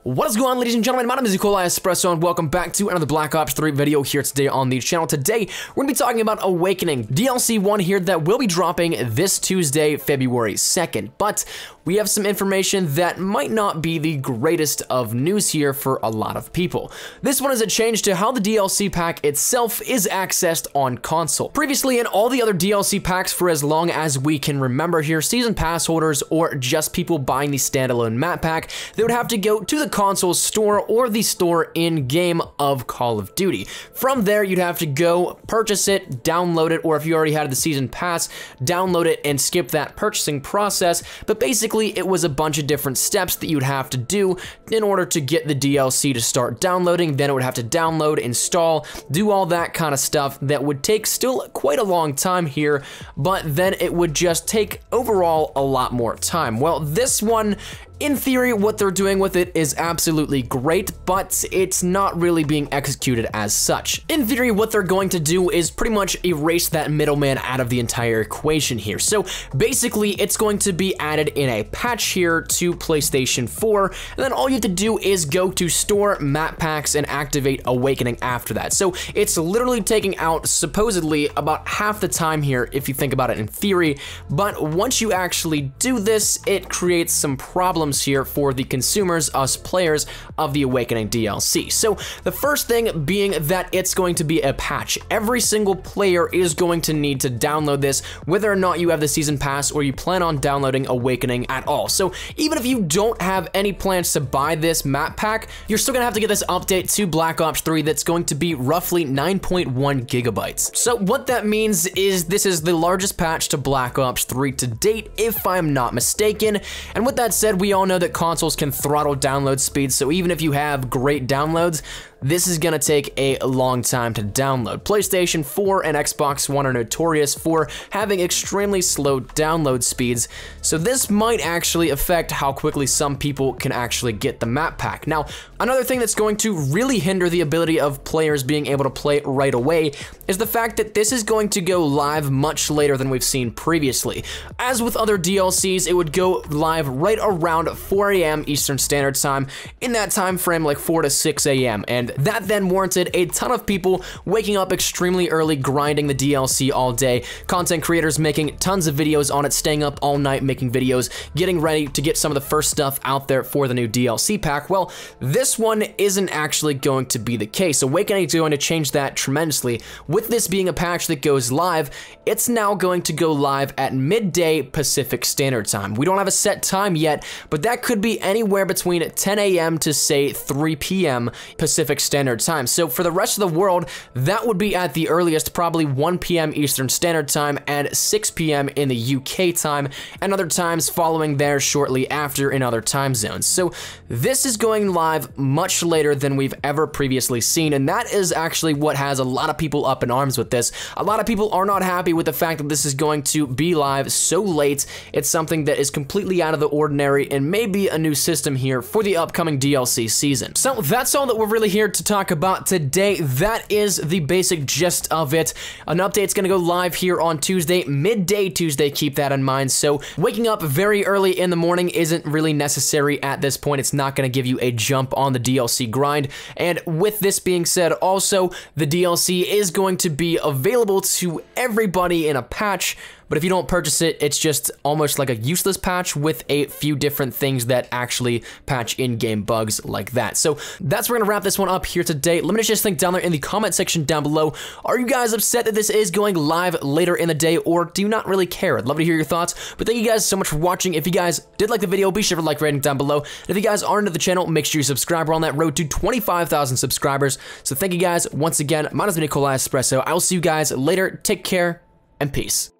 What is going on, ladies and gentlemen? My name is MrFijiWiji, and welcome back to another Black Ops 3 video here today on the channel. Today, we're going to be talking about Awakening, DLC 1 here that will be dropping this Tuesday, February 2nd. But we have some information that might not be the greatest of news here for a lot of people. This one is a change to how the DLC pack itself is accessed on console. Previously, in all the other DLC packs for as long as we can remember here, season pass holders or just people buying the standalone map pack, they would have to go to the console store or the store in-game of Call of Duty. From there, you'd have to go purchase it, download it, or if you already had the season pass, download it and skip that purchasing process. But basically, it was a bunch of different steps that you'd have to do in order to get the DLC to start downloading. Then it would have to download, install, do all that kind of stuff that would take still quite a long time here, but then it would just take overall a lot more time. Well, this one, in theory, what they're doing with it is absolutely great, but it's not really being executed as such. In theory, what they're going to do is pretty much erase that middleman out of the entire equation here. So basically, it's going to be added in a patch here to PlayStation 4, and then all you have to do is go to store map packs and activate Awakening after that. So it's literally taking out supposedly about half the time here if you think about it in theory, but once you actually do this, it creates some problems here for the consumers, us players of the Awakening DLC. So the first thing being that it's going to be a patch. Every single player is going to need to download this, whether or not you have the season pass or you plan on downloading Awakening at all. So even if you don't have any plans to buy this map pack, you're still gonna have to get this update to Black Ops 3 that's going to be roughly 9.1 gigabytes. So what that means is this is the largest patch to Black Ops 3 to date, if I'm not mistaken. And with that said, we all know that consoles can throttle download speeds, so even if you have great downloads, this is gonna take a long time to download. PlayStation 4 and Xbox One are notorious for having extremely slow download speeds, so this might actually affect how quickly some people can actually get the map pack. Now, another thing that's going to really hinder the ability of players being able to play it right away is the fact that this is going to go live much later than we've seen previously. As with other DLCs, it would go live right around 4 a.m. Eastern Standard Time, in that time frame like 4 to 6 a.m. and that then warranted a ton of people waking up extremely early, grinding the DLC all day, content creators making tons of videos on it, staying up all night making videos, getting ready to get some of the first stuff out there for the new DLC pack. Well, this one isn't actually going to be the case. Awakening is going to change that tremendously. With this being a patch that goes live, it's now going to go live at midday Pacific Standard Time. We don't have a set time yet, but that could be anywhere between 10 a.m. to say 3 p.m. Pacific Standard Time. So for the rest of the world, that would be at the earliest probably 1 p.m. Eastern Standard Time and 6 p.m. in the UK time, and other times following there shortly after in other time zones. So this is going live much later than we've ever previously seen, and that is actually what has a lot of people up in arms with this. A lot of people are not happy with the fact that this is going to be live so late. It's something that is completely out of the ordinary and maybe a new system here for the upcoming DLC season. So that's all that we're really here to talk about today. That is the basic gist of it. An update's gonna go live here on Tuesday, midday Tuesday, keep that in mind. So waking up very early in the morning isn't really necessary at this point. It's not gonna give you a jump on the DLC grind. And with this being said, also, the DLC is going to be available to everybody in a patch, but if you don't purchase it, it's just almost like a useless patch with a few different things that actually patch in-game bugs like that. So that's where we're gonna wrap this one up here today. Let me just think down there in the comment section down below. Are you guys upset that this is going live later in the day, or do you not really care? I'd love to hear your thoughts, but thank you guys so much for watching. If you guys did like the video, be sure to like, rating down below. And if you guys are new to the channel, make sure you subscribe. We're on that road to 25,000 subscribers. So thank you guys once again. My name is MrFijiWiji. I will see you guys later. Take care and peace.